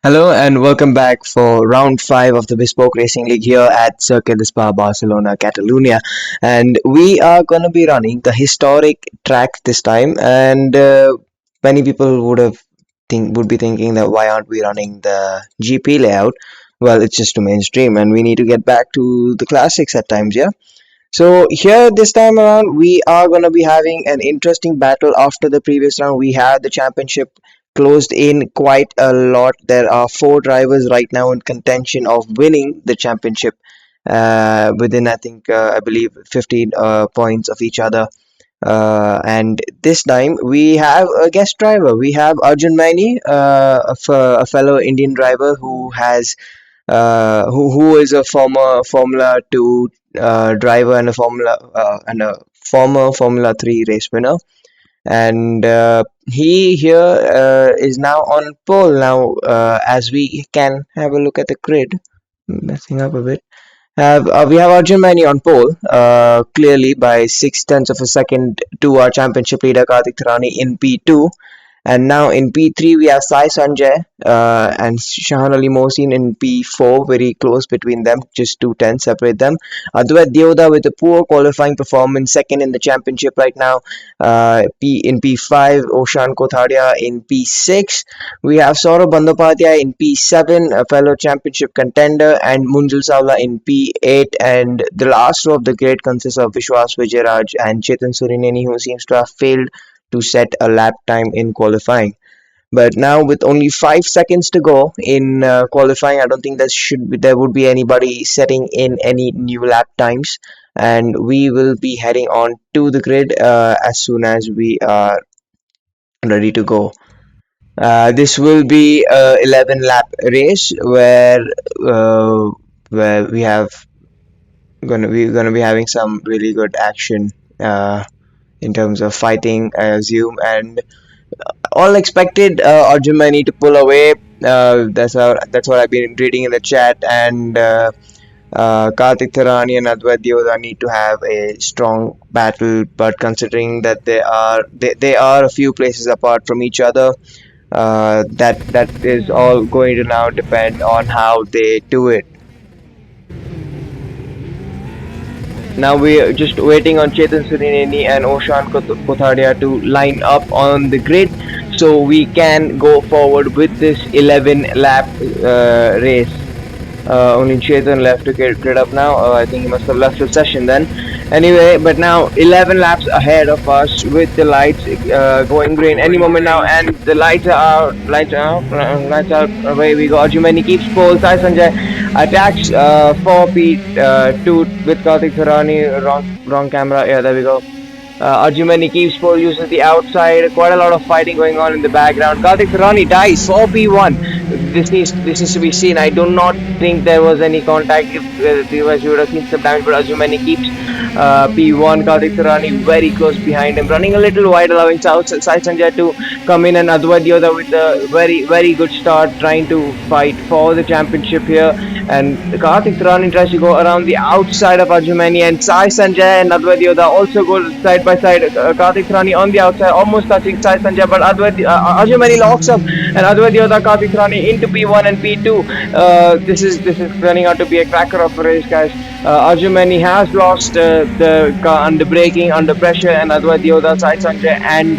Hello and welcome back for round 5 of the Bespoke Racing League here at Circuit de Spa, Barcelona, Catalunya. And we are going to be running the historic track this time. And many people would be thinking that why aren't we running the GP layout? Well, it's just too mainstream, and we need to get back to the classics at times, yeah. So here this time around we are going to be having an interesting battle. After the previous round we had the championship closed in quite a lot. There are four drivers right now in contention of winning the championship within I believe 15 points of each other. And this time we have a guest driver. We have Arjun Maini, a fellow Indian driver who is a former Formula 2 driver and a former Formula 3 race winner. And he here is now on pole now. As we can have a look at the grid, messing up a bit. We have Arjun Maini on pole, clearly by 6 tenths of a second to our championship leader Kartik Tharani in P2. And now in P3 we have Sai Sanjay and Shahan Ali Mohsin in P4, very close between them, just 2 tenths separate them. Advait Deoda with a poor qualifying performance, second in the championship right now. In P5, Oshan Kothadia in P6. We have Saurabh Bandyopadhyay in P7, a fellow championship contender, and Munjul Savla in P8. And the last row of the grid consists of Vishwas Vijayaraj and Chetan Surineni, who seems to have failed to set a lap time in qualifying. But now with only 5 seconds to go in qualifying, I don't think there would be anybody setting in any new lap times, and we will be heading on to the grid as soon as we are ready to go. This will be a 11 lap race uh, where we're gonna be having some really good action in terms of fighting, I assume, and all expected Arjun Maini to pull away. That's what I've been reading in the chat, and Kartik Tharani and Advait Deoda need to have a strong battle. But considering that they are a few places apart from each other, that is all going to now depend on how they do it. Now we're just waiting on Chetan Surineni and Oshan Kothadia to line up on the grid so we can go forward with this 11 lap race. Only Chetan left to get grid up now. I think he must have left the session then. Anyway, but now 11 laps ahead of us with the lights going green any moment now, and the lights are out. Lights are out. Lights out. Away we go. Arjun Maini keeps pole. Sai Sanjay attacks for P2 with Kartik Tharani. Wrong camera. Yeah, there we go. Arjun Maini keeps pole, uses the outside. Quite a lot of fighting going on in the background. Kartik Tharani dies for P1. This needs to be seen. I do not think there was any contact. If you would have seen some damage, but Arjun Maini keeps P1. Kartik Tharani very close behind him, running a little wide, allowing Sai Sanjay to come in, and Advait Deoda with a very good start, trying to fight for the championship here. And Kartik Tharani tries to go around the outside of Arjun Maini, and Sai Sanjay and Advait Deoda also go side by side. Kartik Tharani on the outside, almost touching Sai Sanjay, but Arjun Maini locks up, and Advait Deoda, Kartik Tharani into P1 and P2. This is turning out to be a cracker of a race, guys. Arjun Maini has lost the car under braking, under pressure, and Advait Deoda, Sai Sanjay, and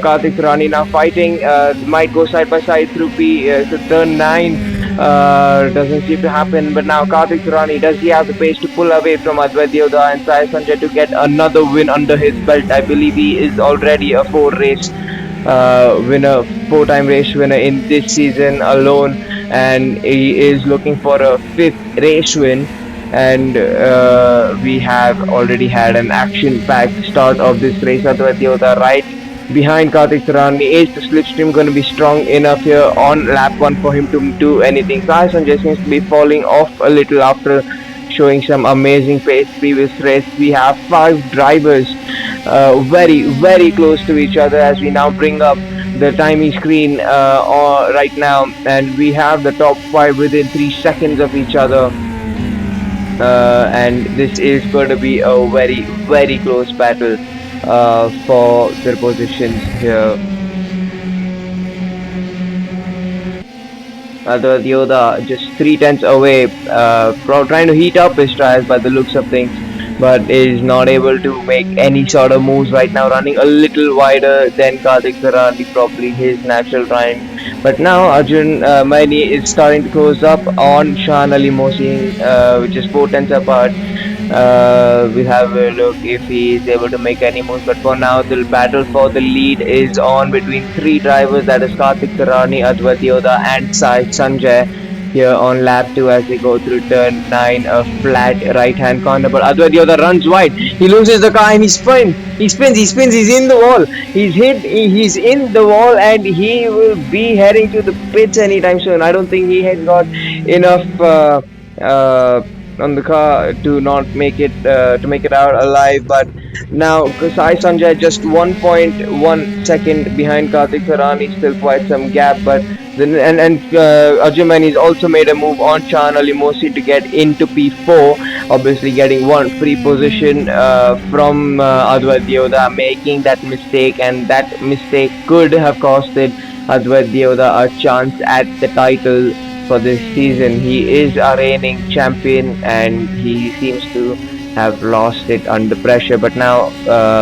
Kartik Tharani now fighting. Might go side by side through turn 9. Doesn't seem to happen, but now Kartik Tharani, does he have the pace to pull away from Advait Deoda and Sai Sanjay to get another win under his belt? I believe he is already a four-time race winner in this season alone, and he is looking for a 5th race win. And we have already had an action-packed start of this race. Advait Deoda right behind Kartik Tharani. Is the slipstream going to be strong enough here on lap 1 for him to do anything? Sai Sanjay seems to be falling off a little after showing some amazing pace previous race. We have 5 drivers very close to each other as we now bring up the timing screen right now, and we have the top 5 within 3 seconds of each other. And this is going to be a very close battle for their positions here. Advait Yoda just 3 tenths away, trying to heat up his tires by the looks of things, but is not able to make any sort of moves right now, running a little wider than Kartik Sarani, probably his natural time. But now Arjun Maini is starting to close up on Shan Ali Mohsin, which is 4 tenths apart. We'll have a look if he is able to make any moves. But for now, the battle for the lead is on between three drivers, that is Kartik Tarani, Advait Yoda, and Sai Sanjay. Here on lap 2 as they go through turn 9, a flat right hand corner. But Advait Yoda runs wide. He loses the car and he spins. He's in the wall. He's in the wall and he will be heading to the pits anytime soon. I don't think he has got enough. Uh, on the car to not make it out alive. But now Sai Sanjay just 1.1 second behind Kartik Sarani, still quite some gap. But then Arjun Maini's also made a move on Chan Ali Mosi to get into P4, obviously getting one free position from Advait Yoda, making that mistake, and that mistake could have costed Advait Yoda a chance at the title for this season. He is a reigning champion and he seems to have lost it under pressure. But now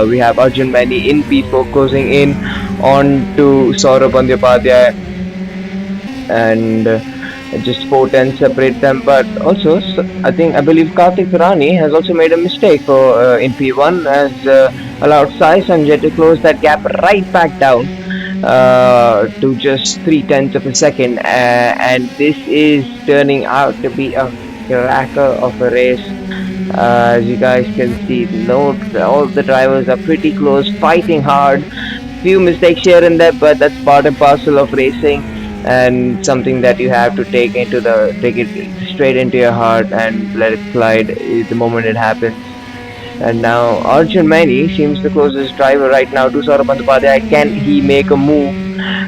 we have Arjun Maini in P4 closing in on to Saurabh Bandyopadhyay, and just 4 tenths separate them. But also, I believe Kartik Rani has also made a mistake for in P1, has allowed Sai Sanjay to close that gap right back down to just 3 tenths of a second, and this is turning out to be a cracker of a race. As you guys can see, all the drivers are pretty close, fighting hard. Few mistakes here and there, but that's part and parcel of racing, and something that you have to take it straight into your heart and let it slide the moment it happens. And now Arjun Maini seems the closest driver right now to Saurabh Bandyopadhyay. Can he make a move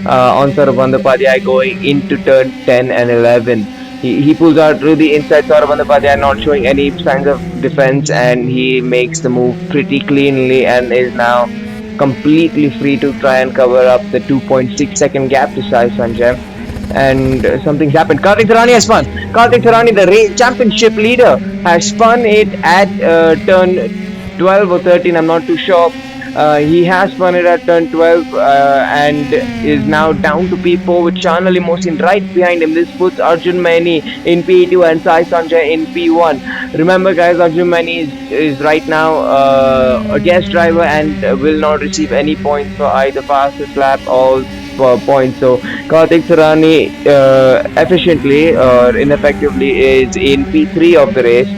on Saurabh Bandyopadhyay going into turn 10 and 11? He pulls out to the inside. Saurabh Bandyopadhyay not showing any signs of defense, and he makes the move pretty cleanly and is now completely free to try and cover up the 2.6 second gap to Sai Sanjay. And something's happened. Kartik Tarani has spun. Kartik Tarani, the championship leader, has spun it at turn 12 or 13. I'm not too sure. He has spun it at turn 12 and is now down to P4 with Shan Ali Mohsin right behind him. This puts Arjun Maini in P2 and Sai Sanjay in P1. Remember guys, Arjun Maini is right now a guest driver and will not receive any points for either fastest lap or points. So Kartik Tarani efficiently or ineffectively is in P3 of the race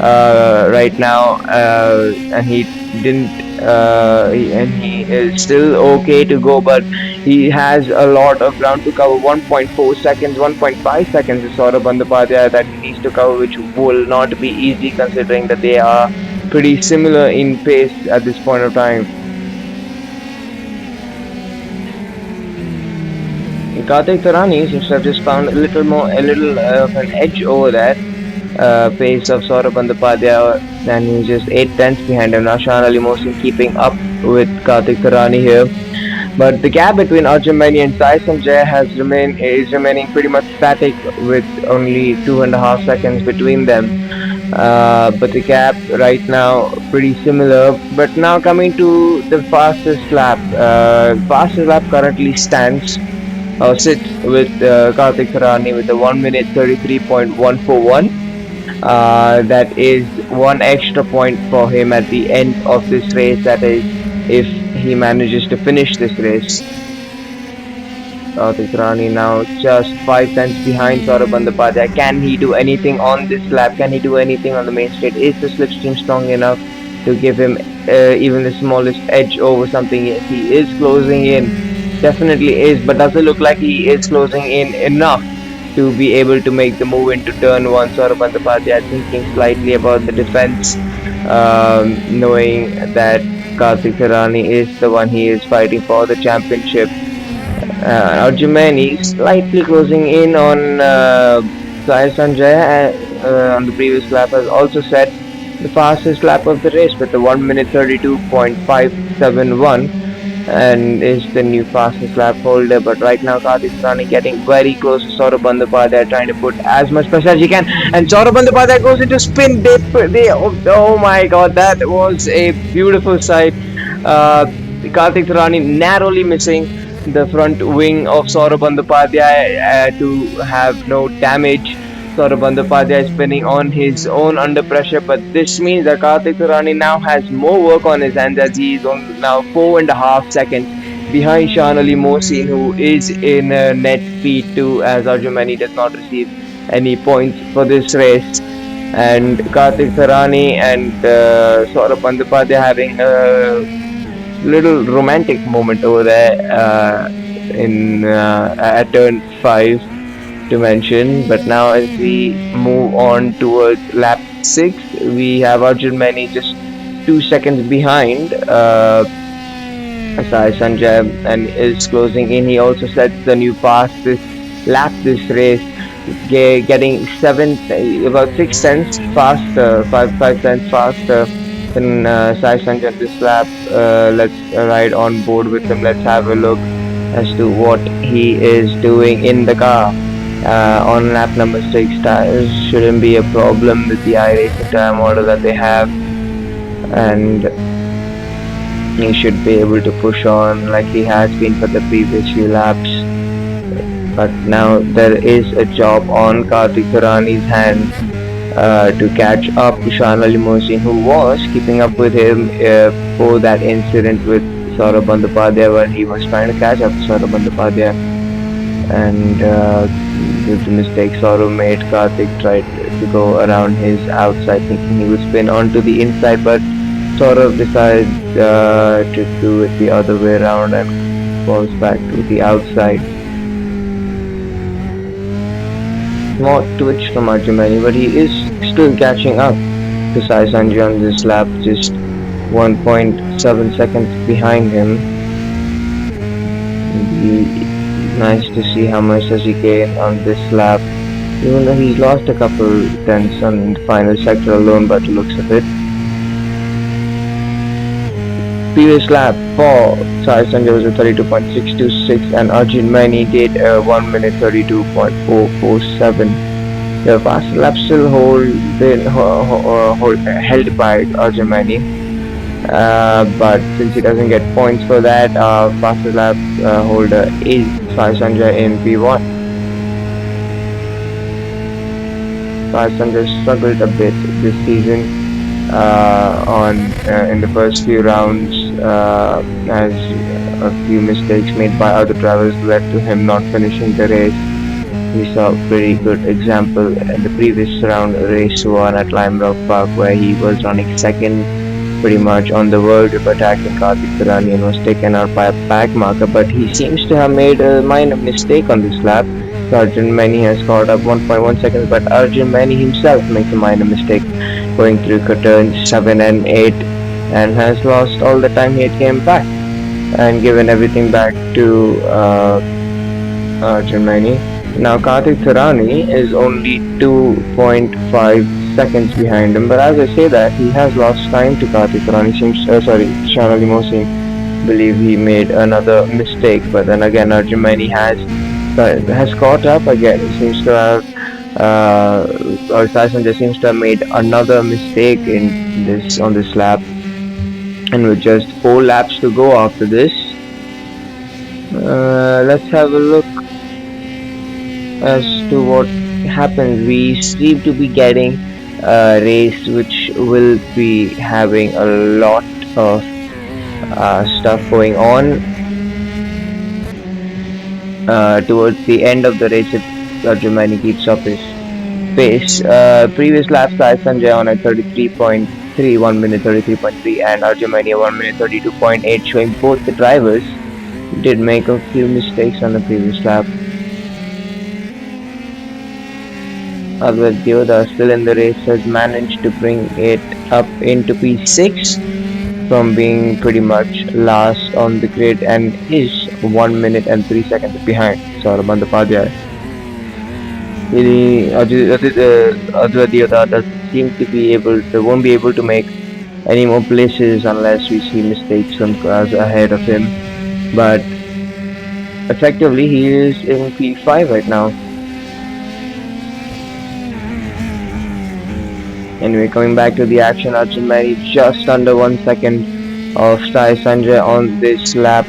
right now, and he didn't and he is still okay to go, but he has a lot of ground to cover. 1.4 seconds, 1.5 seconds is Saurabh Bandyopadhyay that he needs to cover, which will not be easy considering that they are pretty similar in pace at this point of time. Kartik Tarani seems to have just found a little of an edge over that pace of Saurabh Bandyopadhyay, and he's just 8 tenths behind him. Now Shan Ali Mohsin keeping up with Kartik Tarani here, but the gap between Arjun Maini and Sai Sanjay is remaining pretty much static with only 2.5 seconds between them. But the gap right now pretty similar. But now coming to the fastest lap, fastest lap currently sits with Kartik Tarani with a 1 minute 33.141. That is one extra point for him at the end of this race. That is, if he manages to finish this race. Kartik Tarani now just 5 tenths behind Saurabh Bandyopadhyay. Can he do anything on this lap? Can he do anything on the main straight? Is the slipstream strong enough to give him even the smallest edge over something? He is closing in. Definitely is, but does it look like he is closing in enough to be able to make the move into turn 1? Saurabh Bandyopadhyay thinking slightly about the defense, knowing that Kartik Tarani is the one he is fighting for the championship. Arjun Maini slightly closing in on Sai Sanjay on the previous lap, has also set the fastest lap of the race with a 1 minute 32.571. and is the new fastest lap holder. But right now, Kartik Rani getting very close to Saurabh Bandyopadhyay, trying to put as much pressure as he can. And Saurabh Bandyopadhyay goes into spin. Oh my God, that was a beautiful sight. Kartik Rani narrowly missing the front wing of Saurabh Bandyopadhyay to have no damage. Saurabh Bandyopadhyay is spinning on his own under pressure, but this means that Kartik Rani now has more work on his hands as he is on now 4.5 seconds behind Shan Ali Mohsin, who is in net speed too, as Arjun Mani does not receive any points for this race. And Kartik Rani and Saurabh Bandyopadhyay having a little romantic moment over there in at turn 5 to mention. But now, as we move on towards lap 6, we have Arjun Mani just 2 seconds behind Sai Sanjay and is closing in. He also sets the new fastest lap this race, getting about 6 cents faster, 5 cents faster than Sai Sanjay this lap. Let's ride on board with him. Let's have a look as to what he is doing in the car. On lap number 6, tires shouldn't be a problem with the iRacing tire model that they have, and he should be able to push on like he has been for the previous few laps. But now there is a job on Kartik Rani's hands to catch up to Shan Ali Mohsin, who was keeping up with him for that incident with Saurabh Bandyopadhyay when he was trying to catch up to Saurabh Bandyopadhyay. And due to mistakes Saurabh made, Kartik tried to go around his outside thinking he would spin onto the inside, but Saurabh decided to do it the other way around and falls back to the outside. More twitch from Arjun Mani, but he is still catching up to Sai Sanjay on this lap, just 1.7 seconds behind him. Nice to see how much does he gain on this lap, even though he's lost a couple tenths on the final sector alone by the looks of it. Previous lap for Sai Sanjay was a 32.626 and Arjun Mani did a 1 minute 32.447. The fastest lap still held by Arjun Mani, but since he doesn't get points for that, fastest lap holder is Sai Sanjay in P1. Sai Sanjay struggled a bit this season in the first few rounds, as a few mistakes made by other drivers led to him not finishing the race. We saw a pretty good example in the previous round, race 1 at Lime Rock Park, where he was running second pretty much on the verge of attacking Kartik Rani and was taken out by a back marker, but he seems to have made a minor mistake on this lap. Arjun Mani has caught up 1.1 seconds, but Arjun Mani himself makes a minor mistake going through turns 7 and 8 and has lost all the time he had came back and given everything back to Arjun Mani. Now Kartik Rani is only 2.5 seconds behind him, but as I say that, he has lost time to Kartik Rani. Shan Ali Mohsin believe he made another mistake, but then again Arjun Mani has caught up again. He seems to have or Sai Sanjay seems to have made another mistake on this lap, and with just 4 laps to go after this, let's have a look as to what happens. We seem to be getting a race which will be having a lot of stuff going on towards the end of the race if Arjun Mani keeps up his pace. Previous lap Sai Sanjay on at 33.3, 1 minute 33.3, and Arjun Mani 1 minute 32.8, showing both the drivers did make a few mistakes on the previous lap. Dallara, still in the race, has managed to bring it up into P6 from being pretty much last on the grid and is 1 minute and 3 seconds behind Saurabh Bandyopadhyay. Dallara doesn't seem to be won't be able to make any more places unless we see mistakes from cars ahead of him. but effectively he is in P5 right now. Anyway, coming back to the action, Arjun just under 1 second of Sai Sanjay on this lap.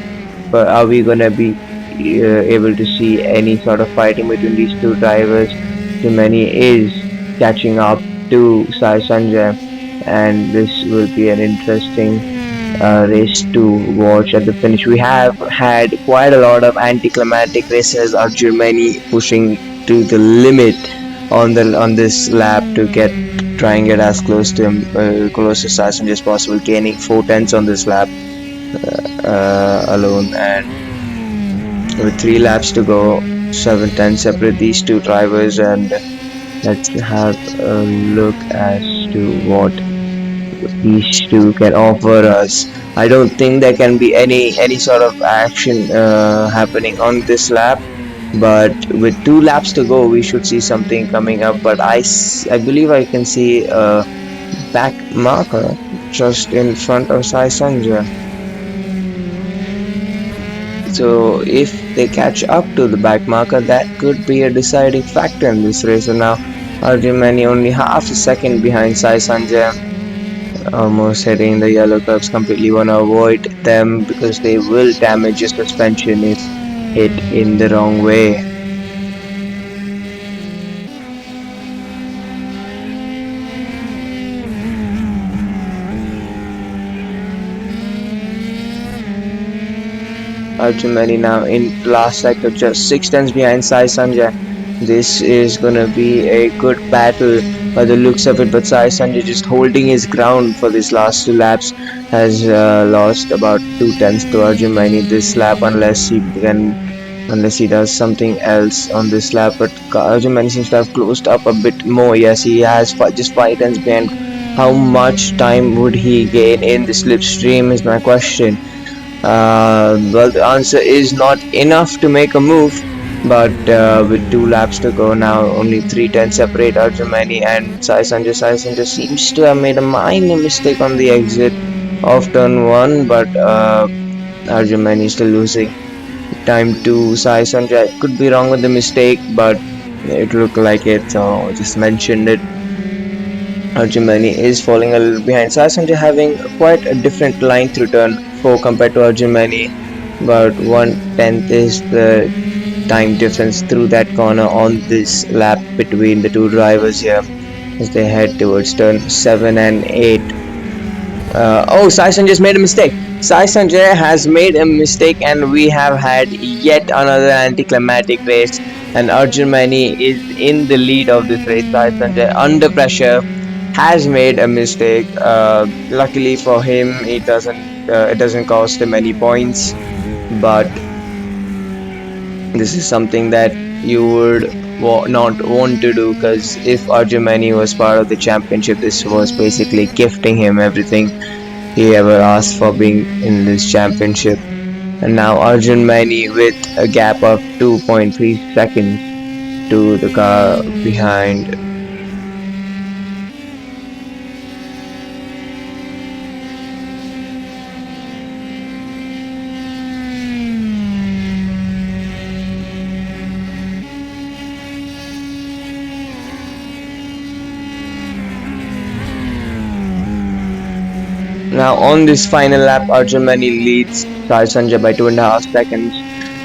But are we gonna be able to see any sort of fighting between these two drivers? Arjun is catching up to Sai Sanjay, and this will be an interesting race to watch at the finish. We have had quite a lot of anticlimactic races. Arjun pushing to the limit on this lap to get try and get as close to him, close to Sargent as possible, gaining 4 tenths on this lap alone. And with 3 laps to go, 7 tenths separate these two drivers. And let's have a look as to what these two can offer us. I don't think there can be any sort of action happening on this lap, but with 2 laps to go we should see something coming up. But I believe I can see a back marker just in front of Sai Sanjay. So if they catch up to the back marker, that could be a deciding factor in this race. And now Arjun only half a second behind Sai Sanjay, almost hitting the yellow curves. Completely want to avoid them because they will damage your suspension if hit in the wrong way. Arjun now in last sector, just 6 tenths behind Sai Sanjay. This is gonna be a good battle by the looks of it, but Sai Sanjay just holding his ground for these last 2 laps, has lost about 2 tenths to Arjun this lap, unless he does something else on this lap. But Arjun seems to have closed up a bit more. Yes, he has just 5 tenths behind. How much time would he gain in the slipstream is my question. Well, the answer is not enough to make a move, but with 2 laps to go now, only 3 tenths separate Arjun and Sai Sanjay. Sai Sanjay seems to have made a minor mistake on the exit of turn 1, but Arjun is still losing time to Sai Sanjay. I could be wrong with the mistake, but it looked like it, so I just mentioned it. Arjun is falling a little behind. Sai Sanjay having quite a different line through turn 4 compared to Arjun but 1/10 is the time difference through that corner on this lap between the two drivers here as they head towards turn 7 and 8. Oh, Sai Sanjay just made a mistake. Sai Sanjay has made a mistake, and we have had yet another anticlimactic race. And Arjun is in the lead of this race. Sai Sanjay under pressure has made a mistake. Luckily for him, it doesn't cost him any points, but this is something that you would not want to do, because if Arjun was part of the championship, this was basically gifting him everything he ever asked for being in this championship. And now Arjun with a gap of 2.3 seconds to the car behind. Now on this final lap, Arjun leads Sai Sanjay by 2.5 seconds,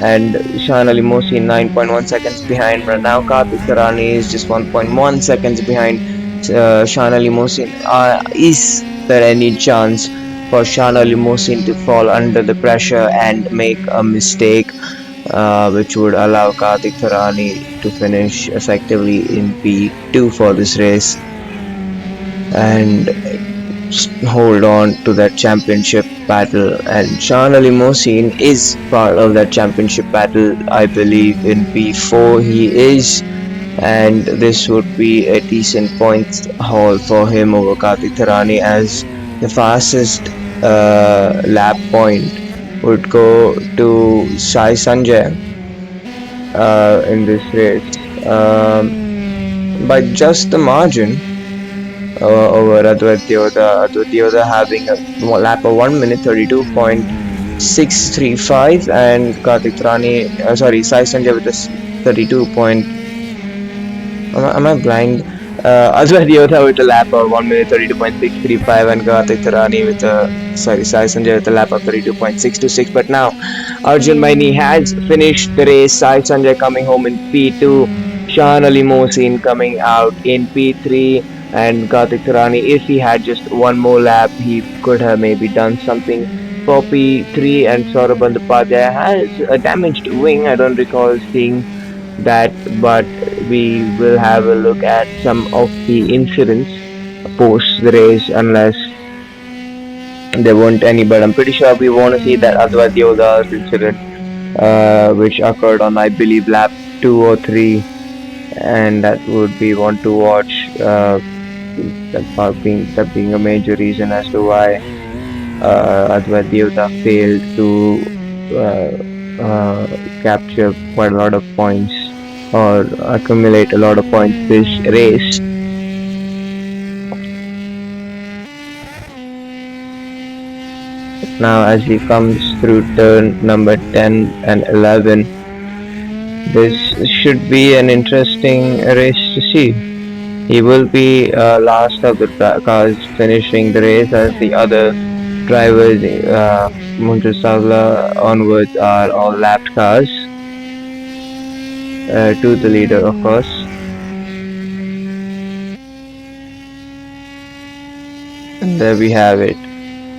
and Shan Ali Mosi 9.1 seconds behind. But now Kartik Tarani is just 1.1 seconds behind Shan Ali Mosin. Is there any chance for Shan Ali Mosin to fall under the pressure and make a mistake, which would allow Kartik Tarani to finish effectively in P2 for this race and hold on to that championship battle? And Shan Ali Mohsin is part of that championship battle, I believe. In P4 he is, and this would be a decent points haul for him over Kartik Tarani, as the fastest lap point would go to Sai Sanjay in this race by just the margin over Advait Yoda. Advait Yoda having a lap of 1 minute 32.2 6:35, and Kartik Rani, sorry, Sai Sanjay with a 32 point. Am I blind? Azwar Yodha with a lap of 1 minute 32.635, and Kartik Tarani with a, sorry, Sai Sanjay with a lap of 32.626. But now Arjun Maini has finished the race. Sai Sanjay coming home in P2, Sean Ali Mohsin coming out in P3, and Kartik Tarani, if he had just one more lap, he could have maybe done something for P3. And Saurabh Bandyopadhyay has a damaged wing. I don't recall seeing that, but we will have a look at some of the incidents post the race, unless there weren't any. But I'm pretty sure we want to see that Advait Yoda's incident, which occurred on, I believe, lap 2 or 3, and that would be one to watch. That being a major reason as to why Advait Yoda failed to capture quite a lot of points or accumulate a lot of points this race. Now, as he comes through turn number 10 and 11, this should be an interesting race to see. He will be last of the cars finishing the race, as the other drivers, Munter Savla onwards, are all lapped cars. To the leader, of course. And there we have it.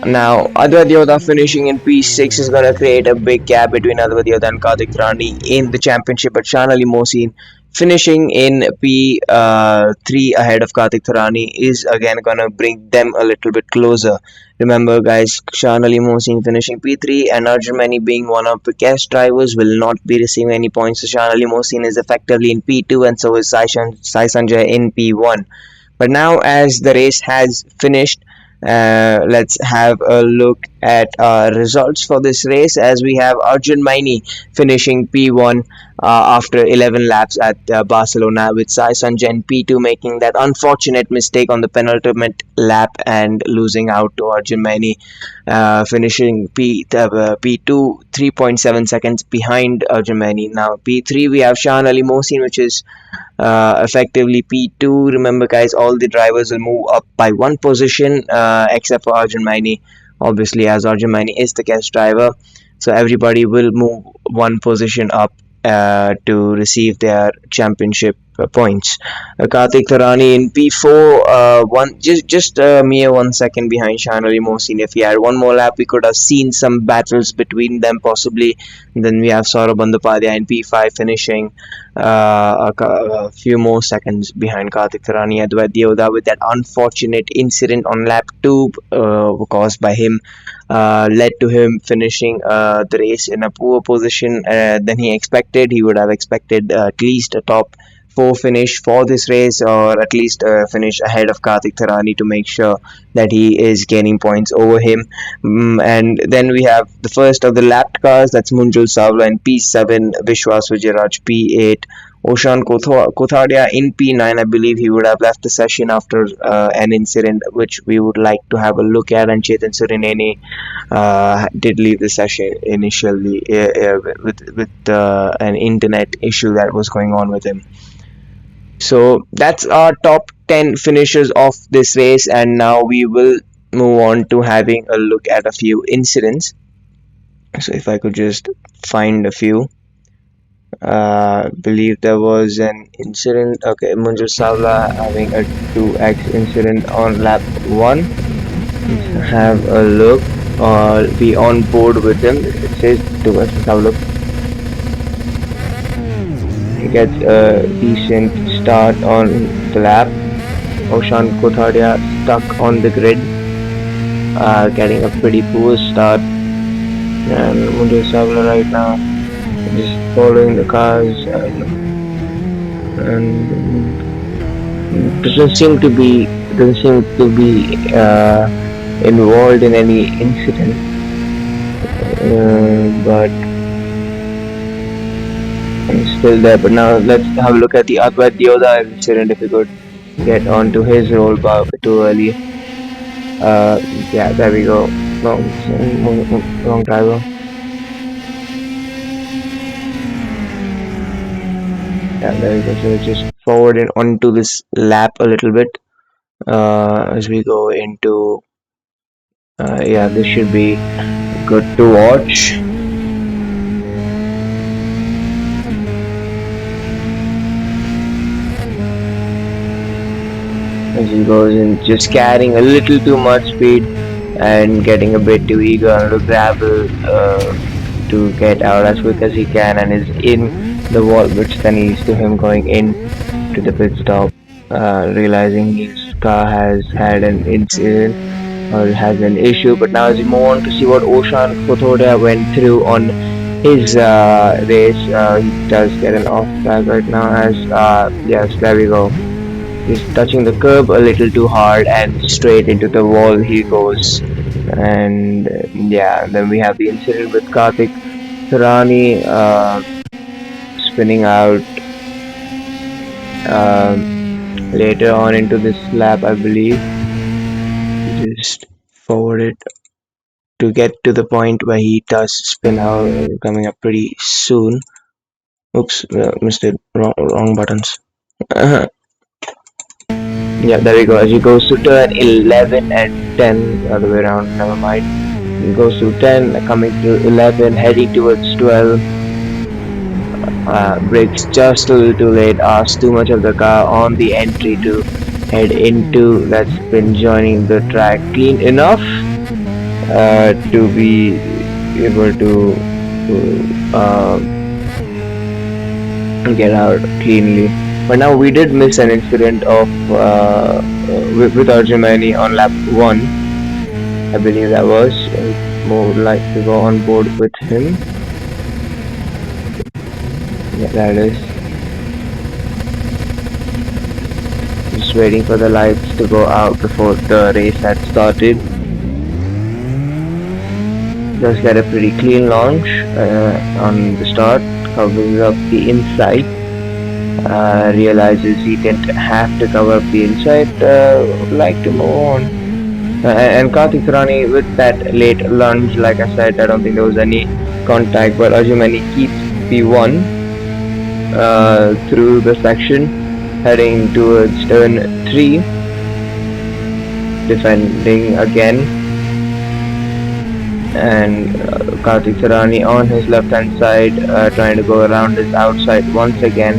Now, Advait Yodha finishing in P6 is going to create a big gap between Advait Yodha and Kartik Rani in the championship, but Shan Ali Mohsin finishing in P3 ahead of Kartik Rani is again going to bring them a little bit closer. Remember, guys, Shan Ali Mohsin finishing P3 and Arjun Mani being one of the guest drivers will not be receiving any points. So Shan Ali Mohsin is effectively in P2, and so is Sai Sanjay in P1. But now, as the race has finished, let's have a look at results for this race, as we have Arjun Maini finishing P1 after 11 laps at Barcelona, with Sai Sanjay in P2 making that unfortunate mistake on the penultimate lap and losing out to Arjun Maini, finishing P2 3.7 seconds behind Arjun Maini. Now P3 we have Shan Ali Mohsin, which is effectively P2. Remember, guys, all the drivers will move up by one position except for Arjun Maini, obviously, as Arjun Maini is the guest driver, so everybody will move one position up to receive their championship points. Kartik Tarani in P4, just a mere 1 second behind Shan Ali Mohsin. If he had one more lap, we could have seen some battles between them possibly. And then we have Saurabh Bandyopadhyay in P5 finishing a few more seconds behind Kartik Tarani. Advait Yodha, with that unfortunate incident on lap 2 caused by him, led to him finishing the race in a poor position than he expected. He would have expected at least a top 4 finish for this race, or at least finish ahead of Kartik Tarani to make sure that he is gaining points over him. And then we have the first of the lapped cars, that's Munjul Savla in P7, Vishwas Vijayaraj P8, Oshan Kothadia in P9. I believe he would have left the session after an incident which we would like to have a look at, and Chetan Surineni did leave the session initially with an internet issue that was going on with him. So that's our top 10 finishers of this race, and now we will move on to having a look at a few incidents. So if I could just find a few. Believe there was an incident. Okay, Munjul Savla having a 2x incident on lap 1. Let's have a look or be on board with him. It says 2x. Let's have a look. He gets a decent start on the lap. Oshan Kothadia stuck on the grid, getting a pretty poor start. And Munjul Savla right now just following the cars and doesn't seem to be involved in any incident, but he's still there. But now let's have a look at the Advait Yodha incident, if we could get onto his roll bar too early. Yeah, there we go. Wrong, wrong driver. Yeah, there we go. So just forward it onto this lap a little bit as we go into. Yeah, this should be good to watch. As he goes in, just carrying a little too much speed and getting a bit too eager on the gravel to get out as quick as he can, and is in the wall, which then leads to him going in to the pit stop, realizing his car has had an incident or has an issue. But now as we move on to see what Oshan Kothoda went through on his race, he does get an off track right now as yes, there we go. He's touching the curb a little too hard and straight into the wall he goes. And yeah, then we have the incident with Karthik Thurani spinning out later on into this lap, I believe. Just forward it to get to the point where he does spin out, coming up pretty soon. Oops, missed it. Wrong buttons. Yeah, there we go. As he goes to turn 11 and 10, the other way around, never mind. He goes to 10, coming to 11, heading towards 12. Brakes just a little too late, asks too much of the car on the entry to head into that spin, joining the track clean enough to be able to get out cleanly. But now we did miss an incident of with Arjumani on lap 1. I believe that was. More would like to go on board with him. Yeah, that is. Just waiting for the lights to go out before the race had started. Does get a pretty clean launch on the start, covers up the inside. Realizes he didn't have to cover up the inside, would like to move on. And Karthik Rani with that late lunge, like I said, I don't think there was any contact, but Arjumani keeps P1 through the section, heading towards turn 3, defending again. And Karthik Sarani on his left hand side, trying to go around his outside once again.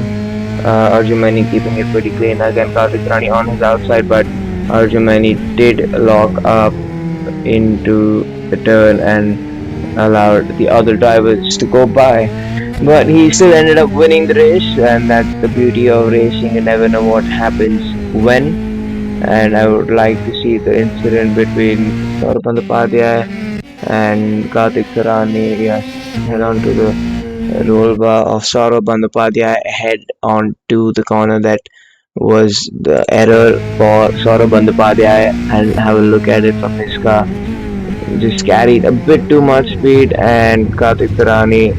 Arjumani keeping it pretty clean again. Karthik Sarani on his outside, but Arjumani did lock up into the turn and allowed the other drivers to go by. But he still ended up winning the race, and that's the beauty of racing. You never know what happens when. And I would like to see the incident between Saurabh Bandyopadhyay and Karthik Sarani, yes, head on to the roll bar of Saurabh Bandyopadhyay, head on to the corner that was the error for Saurabh Bandyopadhyay, and have a look at it from his car. Just carried a bit too much speed, and Karthik Sarani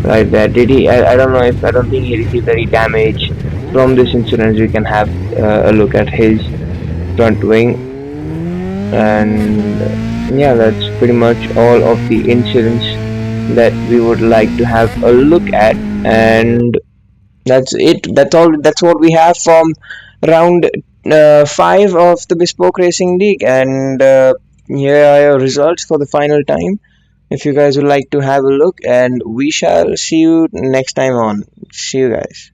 right there. Did he? I don't think he received any damage from this incident. We can have a look at his front wing, and yeah, that's pretty much all of the incidents that we would like to have a look at, and that's it. That's all. That's what we have from round 5 of the Bespoke Racing League, and here are your results for the final time. If you guys would like to have a look, and we shall see you next time on. See you guys.